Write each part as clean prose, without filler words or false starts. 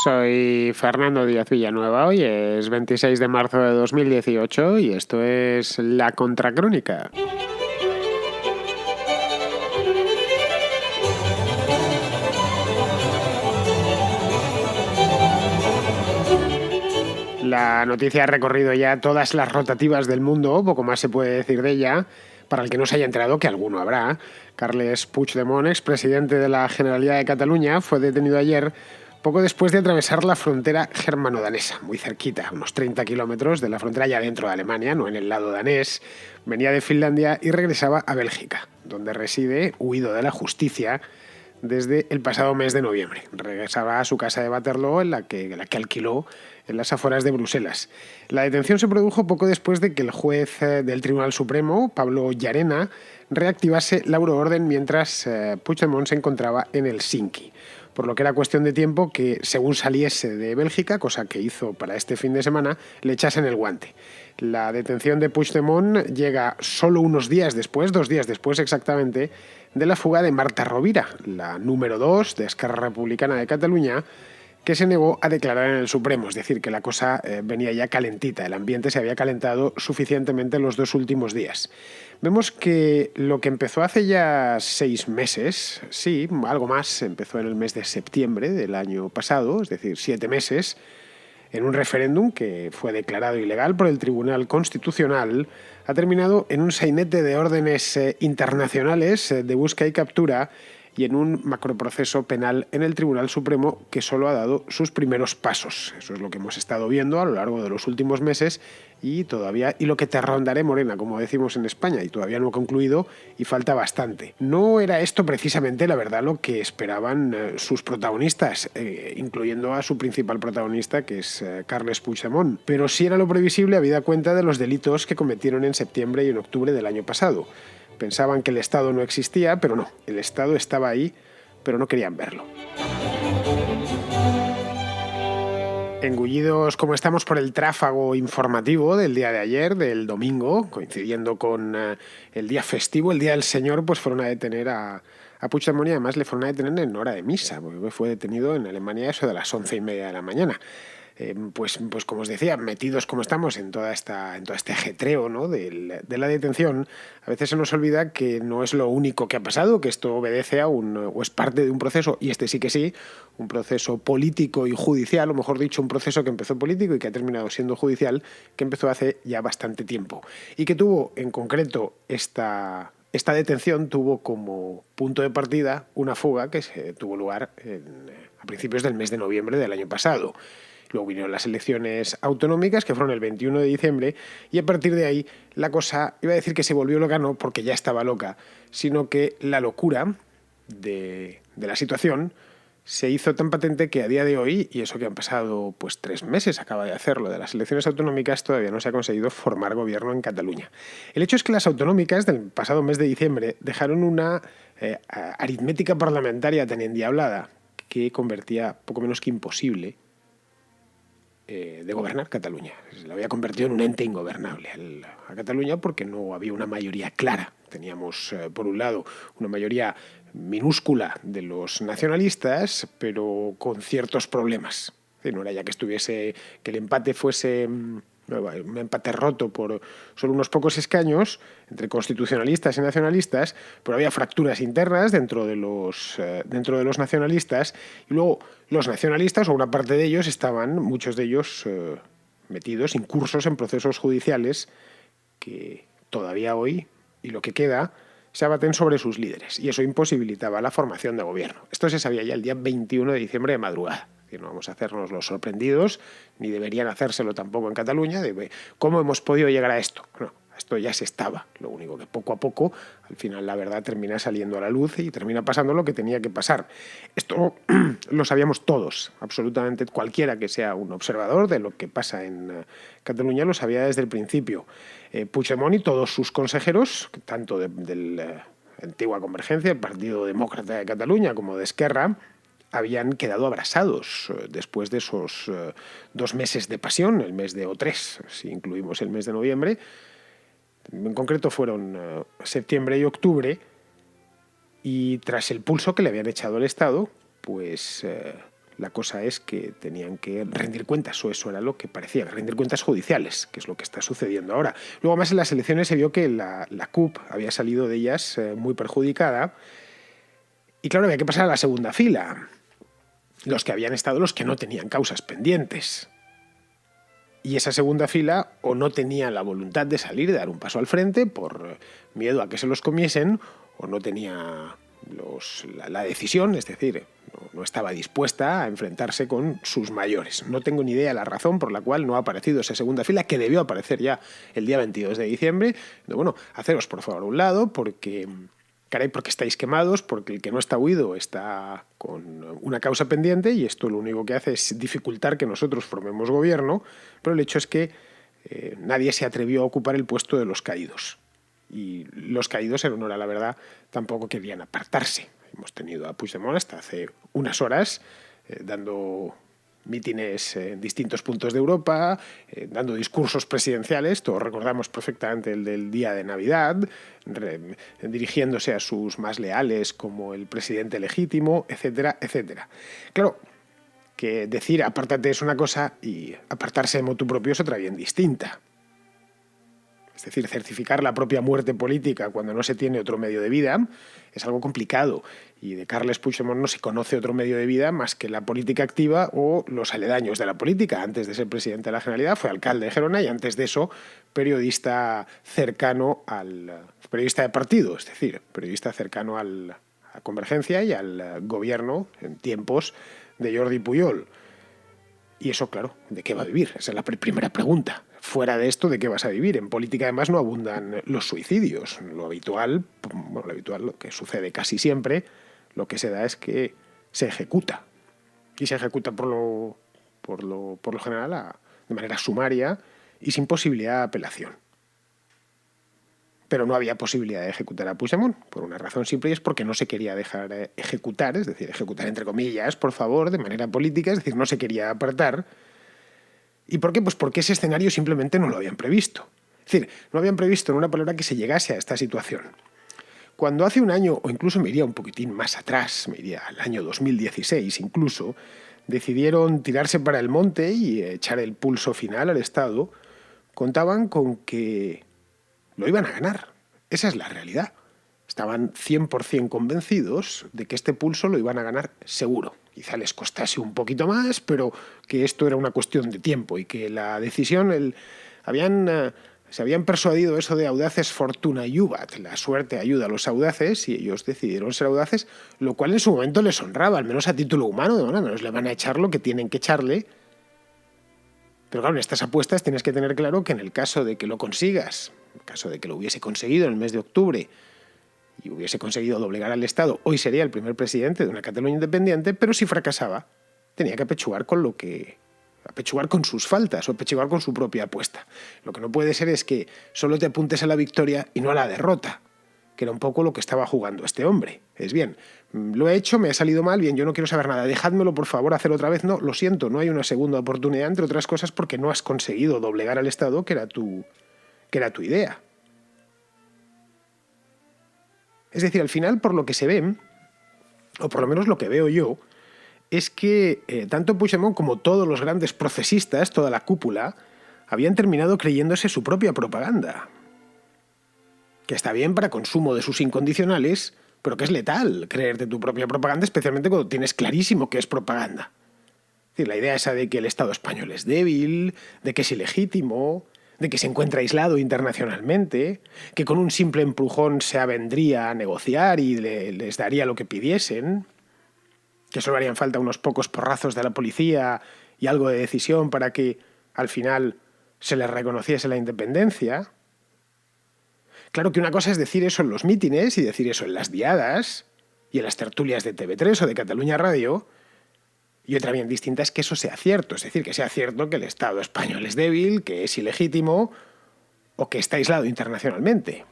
Soy Fernando Díaz Villanueva, hoy es 26 de marzo de 2018 y esto es La Contracrónica. La noticia ha recorrido ya todas las rotativas del mundo, poco más se puede decir de ella. Para el que no se haya enterado, que alguno habrá, Carles Puigdemont, expresidente de la Generalitat de Cataluña, fue detenido ayer poco después de atravesar la frontera germano-danesa, muy cerquita, unos 30 kilómetros de la frontera ya dentro de Alemania, no en el lado danés. Venía de Finlandia y regresaba a Bélgica, donde reside, huido de la justicia, desde el pasado mes de noviembre. Regresaba a su casa de Waterloo, la que alquiló en las afueras de Bruselas. La detención se produjo poco después de que el juez del Tribunal Supremo, Pablo Llarena, reactivase la euroorden mientras Puigdemont se encontraba en Helsinki. Por lo que era cuestión de tiempo que, según saliese de Bélgica, cosa que hizo para este fin de semana, le echasen el guante. La detención de Puigdemont llega solo unos días después, 2 días después exactamente, de la fuga de Marta Rovira, la número 2 de Esquerra Republicana de Cataluña, que se negó a declarar en el Supremo, es decir, que la cosa venía ya calentita, el ambiente se había calentado suficientemente en los 2 últimos días. Vemos que lo que empezó hace ya 6 meses, sí, algo más, empezó en el mes de septiembre del año pasado, es decir, 7 meses, en un referéndum que fue declarado ilegal por el Tribunal Constitucional, ha terminado en un sainete de órdenes internacionales de búsqueda y captura y en un macroproceso penal en el Tribunal Supremo que solo ha dado sus primeros pasos. Eso es lo que hemos estado viendo a lo largo de los últimos meses y lo que te rondaré morena, como decimos en España, y todavía no ha concluido y falta bastante. No era esto precisamente, la verdad, lo que esperaban sus protagonistas, incluyendo a su principal protagonista, que es Carles Puigdemont, pero sí era lo previsible habida cuenta de los delitos que cometieron en septiembre y en octubre del año pasado. Pensaban que el Estado no existía, pero no, el Estado estaba ahí, pero no querían verlo. Engullidos como estamos por el tráfago informativo del día de ayer, del domingo, coincidiendo con el día festivo, el día del Señor, pues fueron a detener a Puigdemont y además le fueron a detener en hora de misa, porque fue detenido en Alemania eso de las 11:30 de la mañana. Pues como os decía, metidos como estamos en todo este ajetreo, ¿no?, de la detención, a veces se nos olvida que no es lo único que ha pasado, que esto obedece o es parte de un proceso, y este sí que sí, un proceso político y judicial, o mejor dicho, un proceso que empezó político y que ha terminado siendo judicial, que empezó hace ya bastante tiempo. Y que tuvo, en concreto, esta detención tuvo como punto de partida una fuga que tuvo lugar a principios del mes de noviembre del año pasado. Luego vinieron las elecciones autonómicas, que fueron el 21 de diciembre, y a partir de ahí la cosa, iba a decir que se volvió loca, no porque ya estaba loca, sino que la locura de la situación se hizo tan patente que a día de hoy, y eso que han pasado pues 3 meses, acaba de hacerlo de las elecciones autonómicas, todavía no se ha conseguido formar gobierno en Cataluña. El hecho es que las autonómicas del pasado mes de diciembre dejaron una aritmética parlamentaria tan endiablada que convertía poco menos que imposible de gobernar Cataluña. Se la había convertido en un ente ingobernable a Cataluña porque no había una mayoría clara. Teníamos, por un lado, una mayoría minúscula de los nacionalistas, pero con ciertos problemas. No era ya que el empate fuese un empate roto por solo unos pocos escaños entre constitucionalistas y nacionalistas, pero había fracturas internas dentro de los nacionalistas, y luego los nacionalistas, o una parte de ellos, muchos de ellos metidos, incursos en procesos judiciales que todavía hoy, y lo que queda, se abaten sobre sus líderes, y eso imposibilitaba la formación de gobierno. Esto se sabía ya el día 21 de diciembre de madrugada. No vamos a hacernos los sorprendidos, ni deberían hacérselo tampoco en Cataluña, de cómo hemos podido llegar a esto. No, esto ya se estaba. Lo único que poco a poco, al final la verdad termina saliendo a la luz y termina pasando lo que tenía que pasar. Esto lo sabíamos todos, absolutamente cualquiera que sea un observador de lo que pasa en Cataluña lo sabía desde el principio. Puigdemont y todos sus consejeros, tanto de la antigua Convergencia, el Partido Demócrata de Cataluña, como de Esquerra, habían quedado abrasados después de esos 2 meses de pasión, el mes o 3, si incluimos el mes de noviembre. En concreto fueron septiembre y octubre, y tras el pulso que le habían echado al Estado, pues La cosa es que tenían que rendir cuentas, o eso era lo que parecía, rendir cuentas judiciales, que es lo que está sucediendo ahora. Luego, más en las elecciones se vio que la CUP había salido de ellas muy perjudicada. Y claro, había que pasar a la segunda fila. Los que habían estado, los que no tenían causas pendientes. Y esa segunda fila o no tenía la voluntad de salir, de dar un paso al frente por miedo a que se los comiesen, o no tenía la decisión, es decir, no estaba dispuesta a enfrentarse con sus mayores. No tengo ni idea de la razón por la cual no ha aparecido esa segunda fila, que debió aparecer ya el día 22 de diciembre. Bueno, haceros por favor a un lado, porque estáis quemados, porque el que no está huido está con una causa pendiente, y esto lo único que hace es dificultar que nosotros formemos gobierno, pero el hecho es que nadie se atrevió a ocupar el puesto de los caídos. Y los caídos, en honor a la verdad, tampoco querían apartarse. Hemos tenido a Puigdemont hasta hace unas horas dando mítines en distintos puntos de Europa, dando discursos presidenciales, todos recordamos perfectamente el del día de Navidad, dirigiéndose a sus más leales como el presidente legítimo, etcétera, etcétera. Claro, que decir apártate es una cosa y apartarse de motu propio es otra bien distinta. Es decir, certificar la propia muerte política cuando no se tiene otro medio de vida es algo complicado, y de Carles Puigdemont no se conoce otro medio de vida más que la política activa o los aledaños de la política. Antes de ser presidente de la Generalidad fue alcalde de Gerona, y antes de eso periodista de partido, es decir, periodista cercano a Convergencia y al gobierno en tiempos de Jordi Pujol. Y eso, claro, ¿de qué va a vivir? Esa es la primera pregunta. Fuera de esto, ¿de qué vas a vivir? En política, además, no abundan los suicidios. Lo habitual, lo que sucede casi siempre, lo que se da es que se ejecuta. Y se ejecuta por lo general de manera sumaria y sin posibilidad de apelación. Pero no había posibilidad de ejecutar a Puigdemont, por una razón simple, y es porque no se quería dejar ejecutar, es decir, ejecutar entre comillas, por favor, de manera política, es decir, no se quería apartar. ¿Y por qué? Pues porque ese escenario simplemente no lo habían previsto. Es decir, no habían previsto, en una palabra, que se llegase a esta situación. Cuando hace un año, o incluso me iría un poquitín más atrás, me iría al año 2016 incluso, decidieron tirarse para el monte y echar el pulso final al Estado, contaban con que lo iban a ganar. Esa es la realidad. Estaban 100% convencidos de que este pulso lo iban a ganar seguro. Quizá les costase un poquito más, pero que esto era una cuestión de tiempo y que la decisión se habían persuadido eso de audaces fortuna iubat, la suerte ayuda a los audaces, y ellos decidieron ser audaces, lo cual en su momento les honraba, al menos a título humano, de bueno, no le van a echar lo que tienen que echarle. Pero claro, en estas apuestas tienes que tener claro que en el caso de que lo consigas, en el caso de que lo hubiese conseguido en el mes de octubre y hubiese conseguido doblegar al Estado, hoy sería el primer presidente de una Cataluña independiente, pero si fracasaba, tenía que apechugar con sus faltas o apechugar con su propia apuesta. Lo que no puede ser es que solo te apuntes a la victoria y no a la derrota, que era un poco lo que estaba jugando este hombre. Es bien, lo he hecho, me ha salido mal, bien, yo no quiero saber nada, dejádmelo por favor hacer otra vez. No, lo siento, no hay una segunda oportunidad, entre otras cosas porque no has conseguido doblegar al Estado, que era tu idea. Es decir, al final, por lo que se ve, o por lo menos lo que veo yo, es que tanto Puigdemont como todos los grandes procesistas, toda la cúpula, habían terminado creyéndose su propia propaganda. Que está bien para consumo de sus incondicionales, pero que es letal creerte tu propia propaganda, especialmente cuando tienes clarísimo que es propaganda. Es decir, la idea esa de que el Estado español es débil, de que es ilegítimo, de que se encuentra aislado internacionalmente, que con un simple empujón se avendría a negociar y les daría lo que pidiesen, que solo harían falta unos pocos porrazos de la policía y algo de decisión para que al final se les reconociese la independencia. Claro que una cosa es decir eso en los mítines y decir eso en las diadas y en las tertulias de TV3 o de Cataluña Radio, y otra bien distinta es que eso sea cierto, es decir, que sea cierto que el Estado español es débil, que es ilegítimo o que está aislado internacionalmente.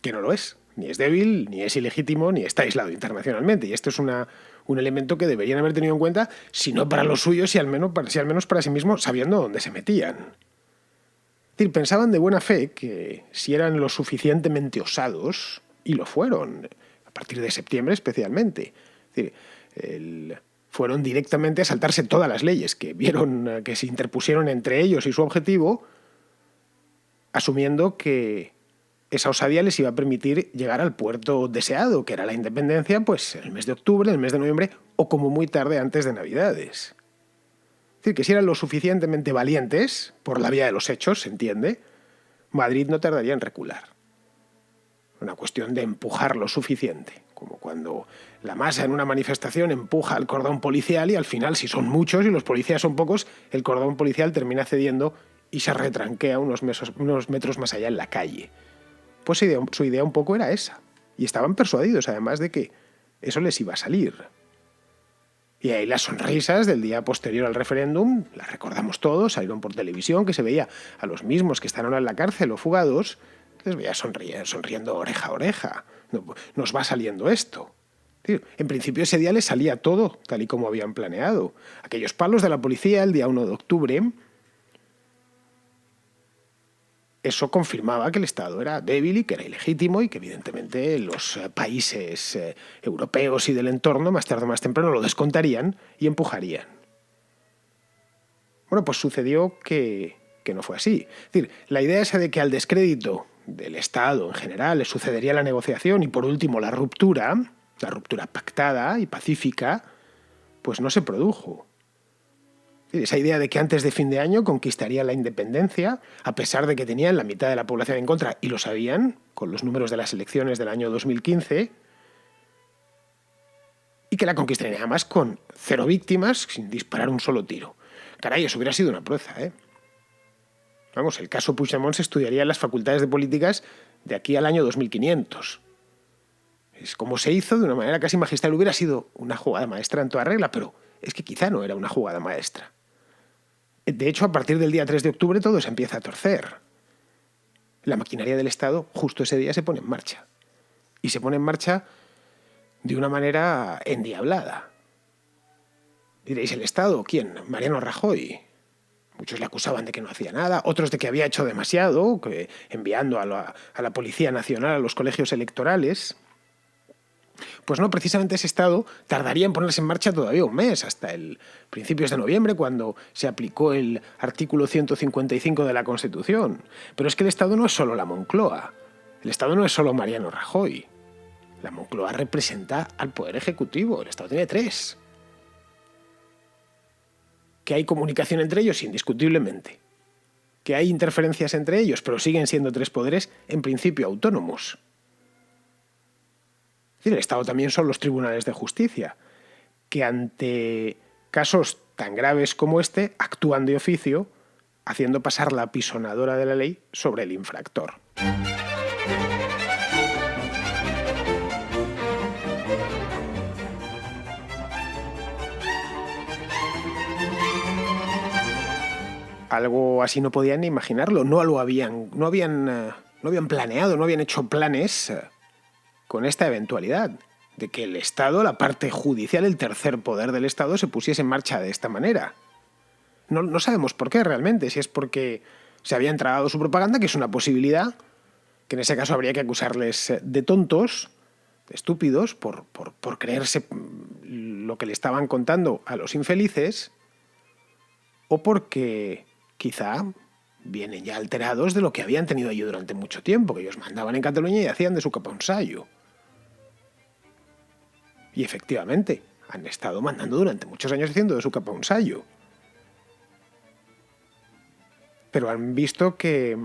Que no lo es, ni es débil, ni es ilegítimo, ni está aislado internacionalmente. Y esto es un elemento que deberían haber tenido en cuenta, si no para los suyos, si al menos para sí mismos, sabiendo dónde se metían. Es decir, pensaban de buena fe que si eran lo suficientemente osados, y lo fueron, a partir de septiembre especialmente. Es decir, fueron directamente a saltarse todas las leyes que vieron que se interpusieron entre ellos y su objetivo, asumiendo que esa osadía les iba a permitir llegar al puerto deseado, que era la independencia, pues en el mes de octubre, en el mes de noviembre o como muy tarde antes de Navidades. Es decir, que si eran lo suficientemente valientes, por la vía de los hechos, se entiende, Madrid no tardaría en recular. Una cuestión de empujar lo suficiente, como cuando la masa en una manifestación empuja al cordón policial y al final, si son muchos y los policías son pocos, el cordón policial termina cediendo y se retranquea unos metros más allá en la calle. Pues su idea un poco era esa. Y estaban persuadidos, además, de que eso les iba a salir. Y ahí las sonrisas del día posterior al referéndum, las recordamos todos, salieron por televisión, que se veía a los mismos que están ahora en la cárcel o fugados, les veía sonriendo oreja a oreja. Nos va saliendo esto. En principio ese día les salía todo tal y como habían planeado. Aquellos palos de la policía el día 1 de octubre, eso confirmaba que el Estado era débil y que era ilegítimo y que evidentemente los países europeos y del entorno más tarde o más temprano lo descontarían y empujarían. Bueno, pues sucedió que no fue así. Es decir, la idea esa de que al descrédito del Estado en general le sucedería la negociación y por último la ruptura pactada y pacífica, pues no se produjo. Esa idea de que antes de fin de año conquistaría la independencia, a pesar de que tenían la mitad de la población en contra, y lo sabían, con los números de las elecciones del año 2015, y que la conquistaría además con 0 víctimas, sin disparar un solo tiro. Caray, eso hubiera sido una proeza, ¿eh? Vamos, el caso Puigdemont se estudiaría en las facultades de políticas de aquí al año 2500. Es como se hizo de una manera casi magistral. Hubiera sido una jugada maestra en toda regla, pero es que quizá no era una jugada maestra. De hecho, a partir del día 3 de octubre todo se empieza a torcer. La maquinaria del Estado justo ese día se pone en marcha. Y se pone en marcha de una manera endiablada. Diréis, ¿el Estado? ¿Quién? Mariano Rajoy. Muchos le acusaban de que no hacía nada, otros de que había hecho demasiado, que enviando a la Policía Nacional a los colegios electorales. Pues no, precisamente ese Estado tardaría en ponerse en marcha todavía un mes, hasta el principios de noviembre, cuando se aplicó el artículo 155 de la Constitución. Pero es que el Estado no es solo la Moncloa, el Estado no es solo Mariano Rajoy. La Moncloa representa al Poder Ejecutivo, el Estado tiene 3. Que hay comunicación entre ellos, indiscutiblemente. Que hay interferencias entre ellos, pero siguen siendo 3 poderes, en principio autónomos. El Estado también son los tribunales de justicia, que ante casos tan graves como este actúan de oficio, haciendo pasar la apisonadora de la ley sobre el infractor. Algo así no podían ni imaginarlo, no habían planeado, no habían hecho planes con esta eventualidad de que el Estado, la parte judicial, el tercer poder del Estado, se pusiese en marcha de esta manera. No sabemos por qué realmente, si es porque se había entragado su propaganda, que es una posibilidad, que en ese caso habría que acusarles de tontos, de estúpidos, por creerse lo que le estaban contando a los infelices, o porque quizá vienen ya alterados de lo que habían tenido allí durante mucho tiempo, que ellos mandaban en Cataluña y hacían de su capa un sayo. Y efectivamente, han estado mandando durante muchos años haciendo de su capa un sayo. Pero han visto que,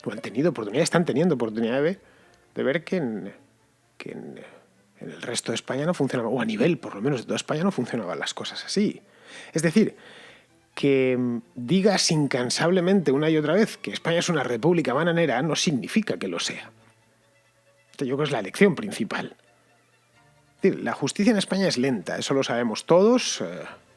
o han tenido oportunidad, están teniendo oportunidad de ver que en el resto de España no funcionaba, o a nivel, por lo menos, de toda España no funcionaban las cosas así. Es decir, que digas incansablemente una y otra vez que España es una república bananera no significa que lo sea. Yo creo que es la lección principal. Es decir, la justicia en España es lenta, eso lo sabemos todos,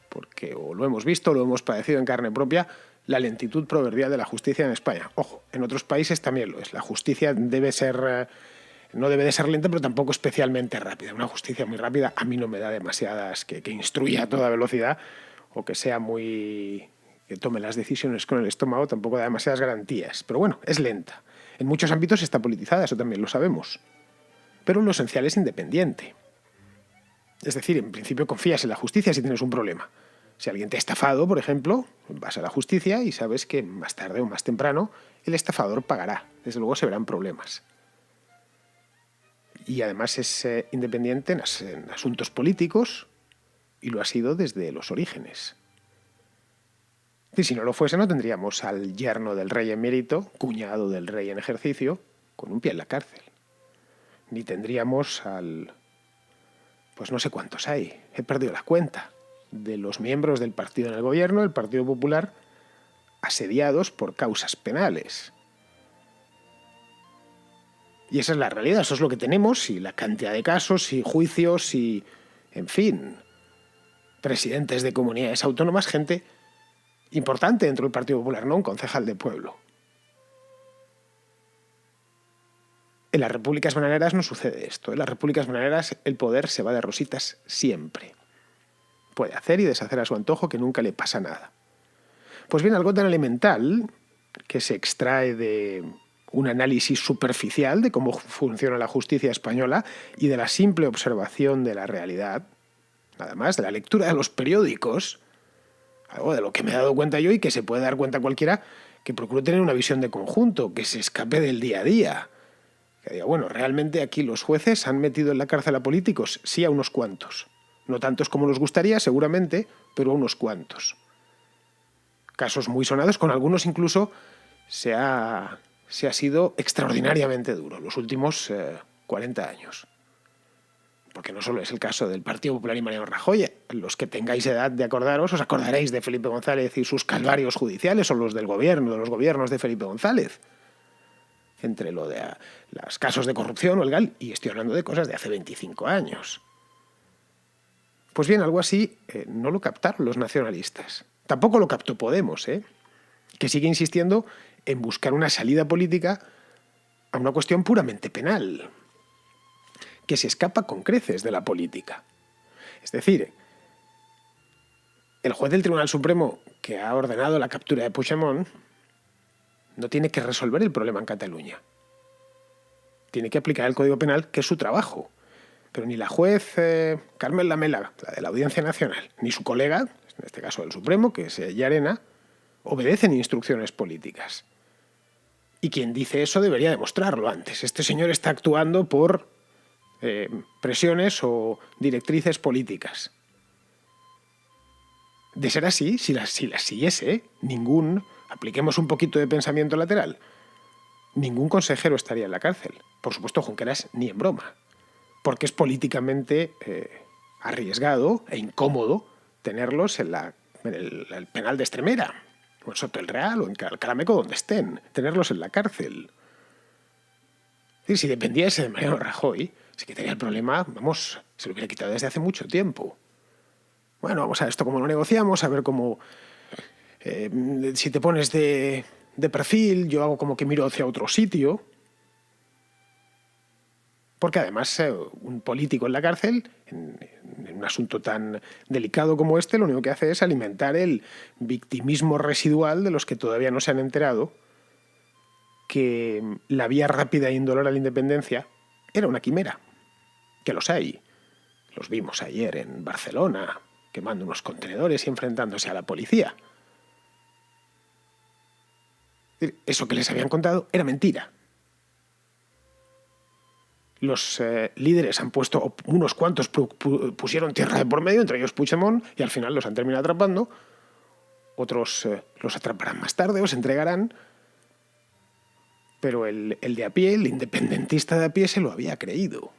porque o lo hemos visto, o lo hemos padecido en carne propia, la lentitud proverbial de la justicia en España. Ojo, en otros países también lo es. La justicia no debe de ser lenta, pero tampoco especialmente rápida. Una justicia muy rápida a mí no me da demasiadas, que instruya a toda velocidad, o que sea que tome las decisiones con el estómago, tampoco da demasiadas garantías. Pero bueno, es lenta. En muchos ámbitos está politizada, eso también lo sabemos. Pero lo esencial es independiente. Es decir, en principio confías en la justicia si tienes un problema. Si alguien te ha estafado, por ejemplo, vas a la justicia y sabes que más tarde o más temprano el estafador pagará. Desde luego se verán problemas. Y además es independiente en asuntos políticos y lo ha sido desde los orígenes. Y si no lo fuese, no tendríamos al yerno del rey emérito, cuñado del rey en ejercicio, con un pie en la cárcel. Ni tendríamos al... pues no sé cuántos hay, he perdido la cuenta, de los miembros del partido en el gobierno, el Partido Popular, asediados por causas penales. Y esa es la realidad, eso es lo que tenemos, y la cantidad de casos y juicios y, en fin, presidentes de comunidades autónomas, gente importante dentro del Partido Popular, no un concejal de pueblo. En las repúblicas bananeras no sucede esto. En las repúblicas bananeras el poder se va de rositas siempre. Puede hacer y deshacer a su antojo, que nunca le pasa nada. Pues bien, algo tan elemental que se extrae de un análisis superficial de cómo funciona la justicia española y de la simple observación de la realidad, nada más, de la lectura de los periódicos, algo de lo que me he dado cuenta yo y que se puede dar cuenta cualquiera, que procure tener una visión de conjunto, que se escape del día a día. Que diga, bueno, realmente aquí los jueces han metido en la cárcel a políticos, sí, a unos cuantos. No tantos como nos gustaría, seguramente, pero a unos cuantos. Casos muy sonados, con algunos incluso se ha sido extraordinariamente duro los últimos 40 años. Porque no solo es el caso del Partido Popular y Mariano Rajoy. Los que tengáis edad de acordaros, os acordaréis de Felipe González y sus calvarios judiciales, o los del gobierno, de los gobiernos de Felipe González. Entre lo de los casos de corrupción o el GAL, y estoy hablando de cosas de hace 25 años. Pues bien, algo así no lo captaron los nacionalistas. Tampoco lo captó Podemos, que sigue insistiendo en buscar una salida política a una cuestión puramente penal, que se escapa con creces de la política. Es decir, el juez del Tribunal Supremo que ha ordenado la captura de Puigdemont no tiene que resolver el problema en Cataluña. Tiene que aplicar el Código Penal, que es su trabajo. Pero ni la juez Carmen Lamela, la de la Audiencia Nacional, ni su colega, en este caso del Supremo, que es Llarena, obedecen instrucciones políticas. Y quien dice eso debería demostrarlo antes. Este señor está actuando por presiones o directrices políticas. De ser así, si las siguiese, apliquemos un poquito de pensamiento lateral, ningún consejero estaría en la cárcel. Por supuesto, Junqueras ni en broma. Porque es políticamente arriesgado e incómodo tenerlos en el penal de Extremera, o en Soto el Real, o en Calameco, donde estén, tenerlos en la cárcel. Es decir, si dependiese de Mariano Rajoy, se quitaría el problema, se lo hubiera quitado desde hace mucho tiempo. Bueno, vamos a ver esto cómo lo negociamos, a ver cómo... si te pones de perfil, yo hago como que miro hacia otro sitio. Porque además un político en la cárcel, en un asunto tan delicado como este, lo único que hace es alimentar el victimismo residual de los que todavía no se han enterado que la vía rápida e indolora a la independencia era una quimera. Que los hay. Los vimos ayer en Barcelona, quemando unos contenedores y enfrentándose a la policía. Eso que les habían contado era mentira. Los líderes han puesto, unos cuantos pusieron tierra de por medio, entre ellos Puigdemont, y al final los han terminado atrapando. Otros los atraparán más tarde o se entregarán. Pero el de a pie, el independentista de a pie, se lo había creído.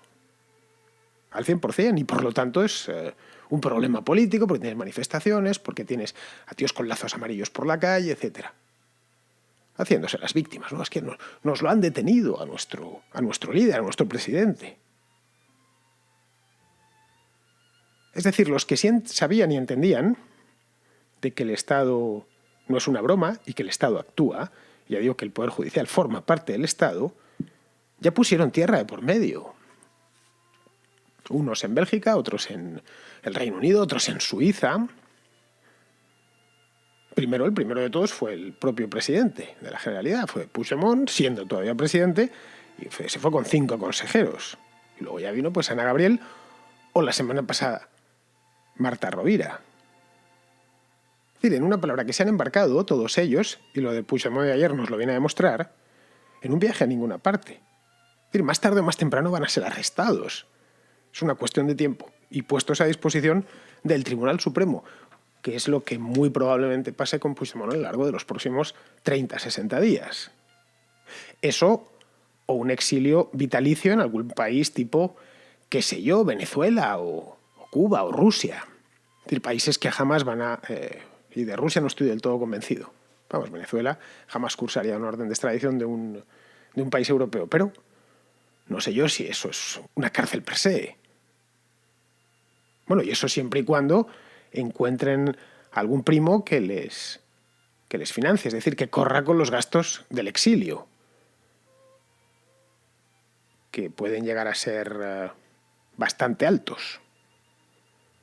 Al 100%, y por lo tanto es un problema político, porque tienes manifestaciones, porque tienes a tíos con lazos amarillos por la calle, etcétera. Haciéndose las víctimas, ¿no? Es que nos lo han detenido a nuestro líder, a nuestro presidente. Es decir, los que sabían y entendían de que el Estado no es una broma y que el Estado actúa, ya digo que el Poder Judicial forma parte del Estado, ya pusieron tierra de por medio. Unos en Bélgica, otros en el Reino Unido, otros en Suiza. El primero de todos fue el propio presidente de la Generalidad, fue Puigdemont, siendo todavía presidente, y se fue con 5 consejeros. Y luego ya vino pues Ana Gabriel o la semana pasada Marta Rovira. Es decir, en una palabra, que se han embarcado todos ellos, y lo de Puigdemont de ayer nos lo viene a demostrar, en un viaje a ninguna parte. Es decir, más tarde o más temprano van a ser arrestados. Es una cuestión de tiempo y puestos a disposición del Tribunal Supremo, que es lo que muy probablemente pase con Puigdemont a lo largo de los próximos 30-60 días. Eso o un exilio vitalicio en algún país tipo, qué sé yo, Venezuela o Cuba o Rusia. Es decir, países que jamás van a... y de Rusia no estoy del todo convencido. Vamos, Venezuela jamás cursaría una orden de extradición de un país europeo, pero no sé yo si eso es una cárcel per se. Bueno, y eso siempre y cuando encuentren algún primo que les financie, es decir, que corra con los gastos del exilio, que pueden llegar a ser bastante altos,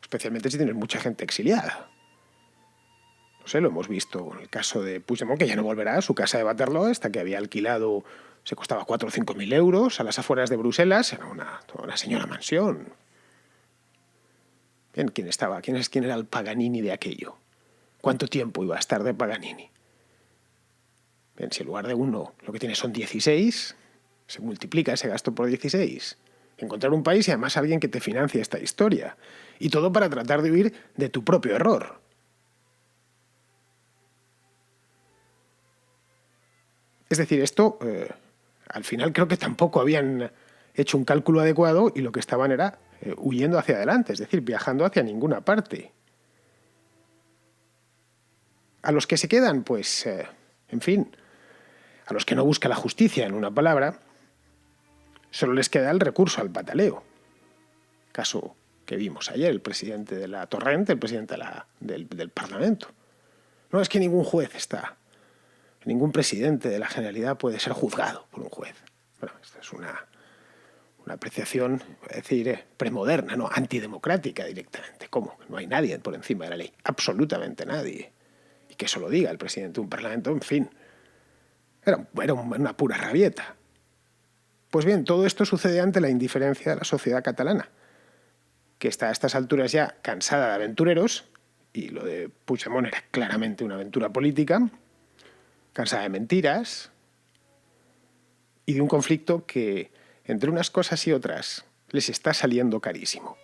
especialmente si tienes mucha gente exiliada. No sé, lo hemos visto en el caso de Puigdemont, que ya no volverá a su casa de Waterloo, esta que había alquilado, se costaba 4 o 5 mil euros a las afueras de Bruselas, era una señora mansión. Bien, ¿quién estaba? ¿Quién era el Paganini de aquello? ¿Cuánto tiempo iba a estar de Paganini? Bien, si en lugar de uno lo que tiene son 16, se multiplica ese gasto por 16. Encontrar un país y además alguien que te financie esta historia. Y todo para tratar de huir de tu propio error. Es decir, esto, al final creo que tampoco habían hecho un cálculo adecuado y lo que estaban era huyendo hacia adelante, es decir, viajando hacia ninguna parte. A los que se quedan, pues, en fin, a los que no busca la justicia, en una palabra, solo les queda el recurso al pataleo. Caso que vimos ayer, el presidente de la Torrente, el presidente del Parlamento. No es que ningún juez ningún presidente de la Generalidad puede ser juzgado por un juez. Bueno, esta es una apreciación, voy a decir, premoderna, no, antidemocrática directamente. ¿Cómo? No hay nadie por encima de la ley, absolutamente nadie. Y que eso lo diga el presidente de un parlamento, en fin, era una pura rabieta. Pues bien, todo esto sucede ante la indiferencia de la sociedad catalana, que está a estas alturas ya cansada de aventureros, y lo de Puigdemont era claramente una aventura política, cansada de mentiras y de un conflicto que, entre unas cosas y otras, les está saliendo carísimo.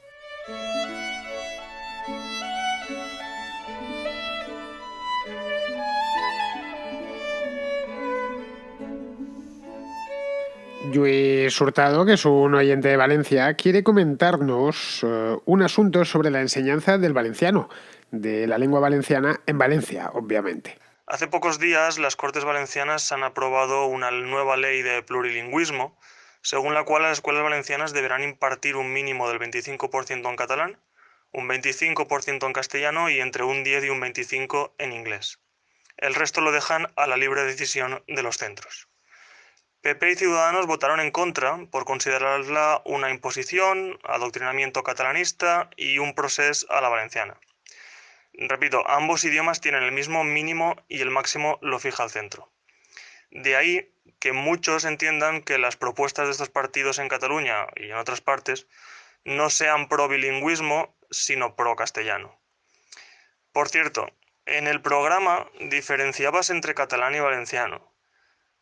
Lluís Hurtado, que es un oyente de Valencia, quiere comentarnos un asunto sobre la enseñanza del valenciano, de la lengua valenciana en Valencia, obviamente. Hace pocos días, las Cortes Valencianas han aprobado una nueva ley de plurilingüismo, según la cual las escuelas valencianas deberán impartir un mínimo del 25% en catalán, un 25% en castellano y entre un 10 y un 25% en inglés. El resto lo dejan a la libre decisión de los centros. PP y Ciudadanos votaron en contra por considerarla una imposición, adoctrinamiento catalanista y un procés a la valenciana. Repito, ambos idiomas tienen el mismo mínimo y el máximo lo fija el centro. De ahí que muchos entiendan que las propuestas de estos partidos en Cataluña y en otras partes no sean pro bilingüismo, sino pro castellano. Por cierto, en el programa diferenciabas entre catalán y valenciano.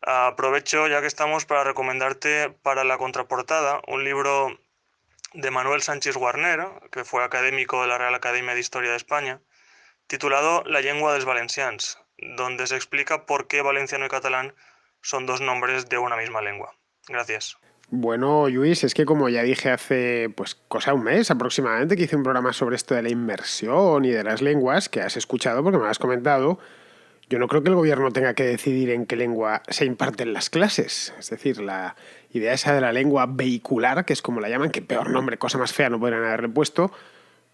Aprovecho, ya que estamos, para recomendarte para la contraportada un libro de Manuel Sánchez Guarner, que fue académico de la Real Academia de Historia de España, titulado La llengua dels valencians, donde se explica por qué valenciano y catalán son dos nombres de una misma lengua. Gracias. Bueno, Lluís, es que como ya dije hace cosa un mes aproximadamente, que hice un programa sobre esto de la inmersión y de las lenguas, que has escuchado porque me lo has comentado, yo no creo que el gobierno tenga que decidir en qué lengua se imparten las clases. Es decir, la idea esa de la lengua vehicular, que es como la llaman, que peor nombre, cosa más fea no podrían haberle puesto,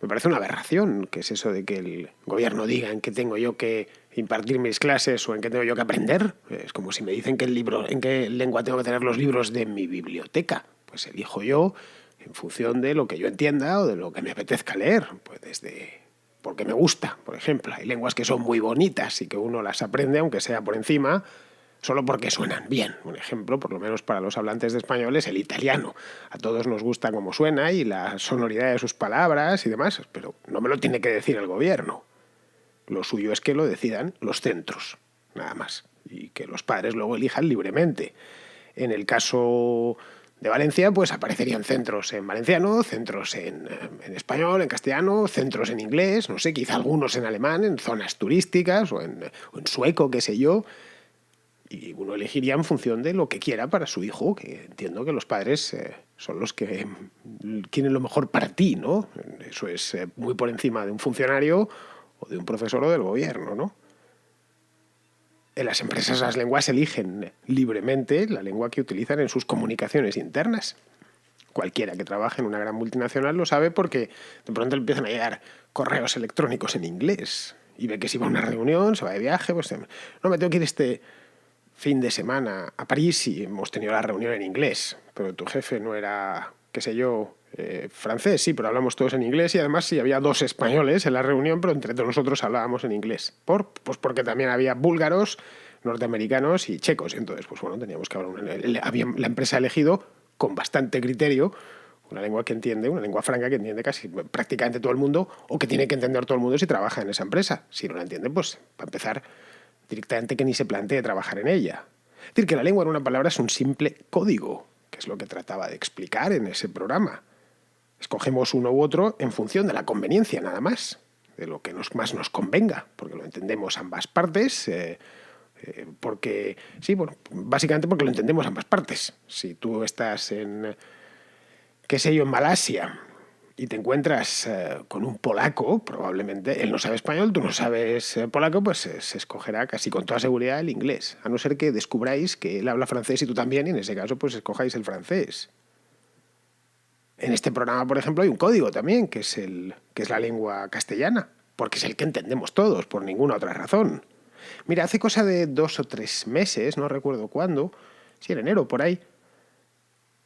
me parece una aberración. Que es eso de que el gobierno diga en qué tengo yo que impartir mis clases o en qué tengo yo que aprender? Es como si me dicen en qué lengua tengo que tener los libros de mi biblioteca. Pues elijo yo en función de lo que yo entienda o de lo que me apetezca leer. Pues porque me gusta, por ejemplo. Hay lenguas que son muy bonitas y que uno las aprende, aunque sea por encima, solo porque suenan bien. Un ejemplo, por lo menos para los hablantes de español, es el italiano. A todos nos gusta cómo suena y la sonoridad de sus palabras y demás, pero no me lo tiene que decir el gobierno. Lo suyo es que lo decidan los centros, nada más, y que los padres luego elijan libremente. En el caso de Valencia, pues aparecerían centros en valenciano, centros en español, en castellano, centros en inglés, no sé, quizá algunos en alemán, en zonas turísticas o en sueco, qué sé yo. Y uno elegiría en función de lo que quiera para su hijo, que entiendo que los padres son los que quieren lo mejor para ti, ¿no? Eso es muy por encima de un funcionario o de un profesor o del gobierno, ¿no? En las empresas las lenguas eligen libremente la lengua que utilizan en sus comunicaciones internas. Cualquiera que trabaje en una gran multinacional lo sabe porque de pronto le empiezan a llegar correos electrónicos en inglés y ve que si va a una reunión, se va de viaje, pues no, me tengo que ir este fin de semana a París y hemos tenido la reunión en inglés, pero tu jefe no era, qué sé yo, francés, sí, pero hablamos todos en inglés y además sí había 2 españoles en la reunión, pero entre todos nosotros hablábamos en inglés. Pues porque también había búlgaros, norteamericanos y checos. Y entonces, pues bueno, teníamos que hablar. La empresa ha elegido con bastante criterio una lengua que entiende, una lengua franca que entiende casi prácticamente todo el mundo o que tiene que entender todo el mundo si trabaja en esa empresa. Si no la entiende, pues para empezar, directamente que ni se plantee trabajar en ella. Es decir, que la lengua en una palabra es un simple código, que es lo que trataba de explicar en ese programa. Escogemos uno u otro en función de la conveniencia, nada más, de lo que más nos convenga, porque lo entendemos ambas partes, porque, sí, bueno, básicamente porque lo entendemos ambas partes. Si tú estás en, qué sé yo, en Malasia y te encuentras con un polaco, probablemente él no sabe español, tú no sabes polaco, pues se escogerá casi con toda seguridad el inglés, a no ser que descubráis que él habla francés y tú también, y en ese caso pues escojáis el francés. En este programa, por ejemplo, hay un código también, que es la lengua castellana, porque es el que entendemos todos, por ninguna otra razón. Mira, hace cosa de 2 o 3 meses, no recuerdo cuándo, sí, en enero, por ahí,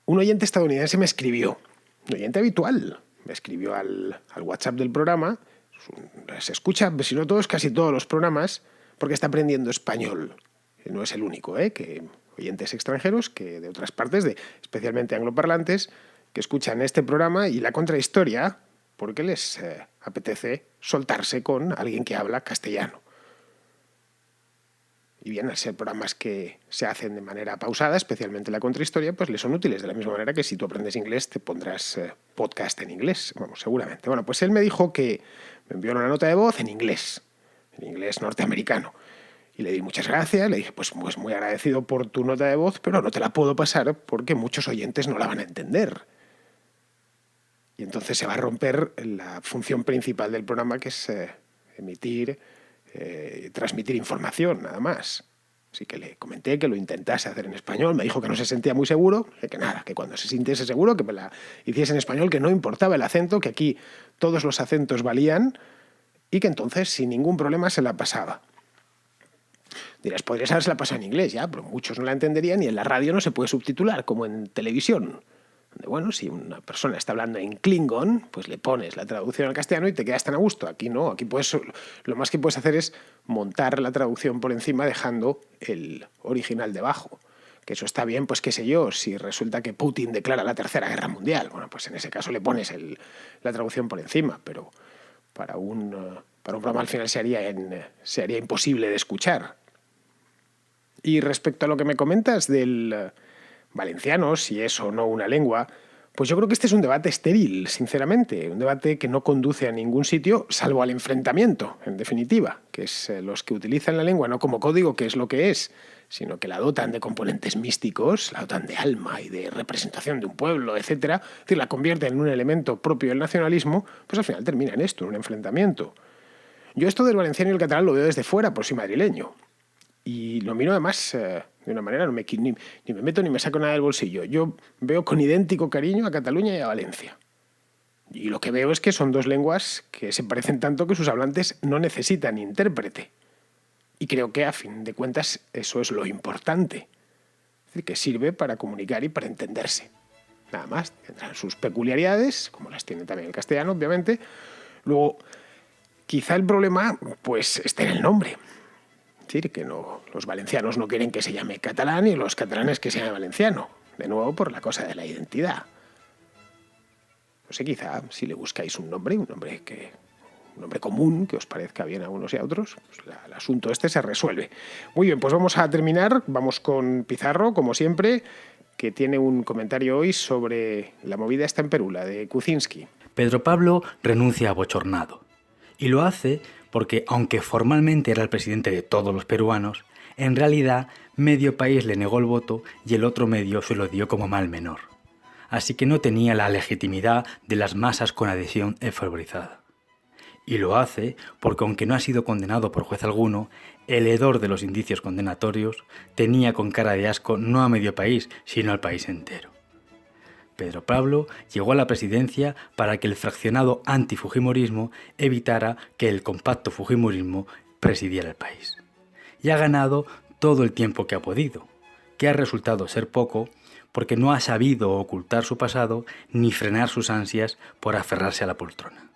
un oyente estadounidense me escribió, un oyente habitual, me escribió al WhatsApp del programa, se escucha, si no todos, casi todos los programas, porque está aprendiendo español. No es el único, que oyentes extranjeros, que de otras partes, especialmente angloparlantes, que escuchan este programa y la contrahistoria porque les apetece soltarse con alguien que habla castellano. Y bien, al ser programas que se hacen de manera pausada, especialmente la contrahistoria, pues les son útiles de la misma manera que si tú aprendes inglés te pondrás podcast en inglés, vamos, seguramente. Bueno, pues él me dijo que me envió una nota de voz en inglés norteamericano. Y le di muchas gracias, le dije, pues muy agradecido por tu nota de voz, pero no te la puedo pasar porque muchos oyentes no la van a entender. Y entonces se va a romper la función principal del programa, que es emitir, transmitir información, nada más. Así que le comenté que lo intentase hacer en español, me dijo que no se sentía muy seguro, que nada, que cuando se sintiese seguro que me la hiciese en español, que no importaba el acento, que aquí todos los acentos valían y que entonces sin ningún problema se la pasaba. Dirás, podrías haberse la pasado en inglés, ya, pero muchos no la entenderían y en la radio no se puede subtitular, como en televisión. Bueno, si una persona está hablando en Klingon, pues le pones la traducción al castellano y te quedas tan a gusto. Aquí no, aquí lo más que puedes hacer es montar la traducción por encima dejando el original debajo. Que eso está bien, pues qué sé yo, si resulta que Putin declara la Tercera Guerra Mundial, bueno, pues en ese caso le pones la traducción por encima, pero para un programa al final se haría imposible de escuchar. Y respecto a lo que me comentas del valenciano, si es o no una lengua, pues yo creo que este es un debate estéril, sinceramente, un debate que no conduce a ningún sitio, salvo al enfrentamiento, en definitiva, que es los que utilizan la lengua no como código, que es lo que es, sino que la dotan de componentes místicos, la dotan de alma y de representación de un pueblo, etcétera, es decir, la convierten en un elemento propio del nacionalismo, pues al final termina en esto, en un enfrentamiento. Yo esto del valenciano y el catalán lo veo desde fuera, por soy madrileño. Y lo miro además de una manera, ni me meto ni me saco nada del bolsillo. Yo veo con idéntico cariño a Cataluña y a Valencia. Y lo que veo es que son 2 lenguas que se parecen tanto que sus hablantes no necesitan intérprete. Y creo que a fin de cuentas eso es lo importante. Es decir, que sirve para comunicar y para entenderse. Nada más, tendrán sus peculiaridades, como las tiene también el castellano, obviamente. Luego, quizá el problema pues esté en el nombre. Es decir, que no, los valencianos no quieren que se llame catalán y los catalanes que se llame valenciano. De nuevo, por la cosa de la identidad. No sé, quizá si le buscáis un nombre común que os parezca bien a unos y a otros, pues el asunto este se resuelve. Muy bien, pues vamos a terminar. Vamos con Pizarro, como siempre, que tiene un comentario hoy sobre la movida esta en Perú, la de Kuczynski. Pedro Pablo renuncia abochornado. Y lo hace porque, aunque formalmente era el presidente de todos los peruanos, en realidad medio país le negó el voto y el otro medio se lo dio como mal menor. Así que no tenía la legitimidad de las masas con adhesión enfervorizada. Y lo hace porque, aunque no ha sido condenado por juez alguno, el hedor de los indicios condenatorios tenía con cara de asco no a medio país, sino al país entero. Pedro Pablo llegó a la presidencia para que el fraccionado antifujimorismo evitara que el compacto fujimorismo presidiera el país. Y ha ganado todo el tiempo que ha podido, que ha resultado ser poco porque no ha sabido ocultar su pasado ni frenar sus ansias por aferrarse a la poltrona.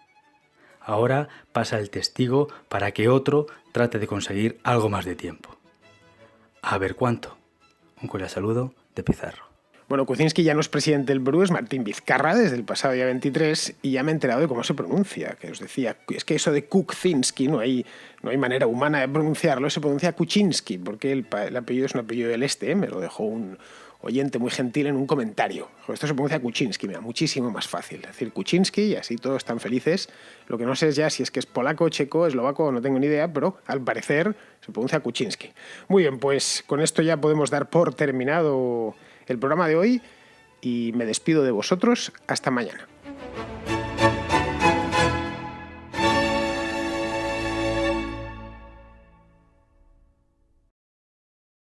Ahora pasa el testigo para que otro trate de conseguir algo más de tiempo. A ver cuánto. Un cordial saludo de Pizarro. Bueno, Kuczynski ya no es presidente del Perú, es Martín Vizcarra desde el pasado día 23 y ya me he enterado de cómo se pronuncia, que os decía, es que eso de Kuczynski no hay manera humana de pronunciarlo, se pronuncia Kuczynski, porque el apellido es un apellido del este, me lo dejó un oyente muy gentil en un comentario. Esto se pronuncia Kuczynski, mira, muchísimo más fácil. Es decir, Kuczynski y así todos están felices. Lo que no sé es ya si es que es polaco, checo, eslovaco, no tengo ni idea, pero al parecer se pronuncia Kuczynski. Muy bien, pues con esto ya podemos dar por terminado el programa de hoy y me despido de vosotros hasta mañana.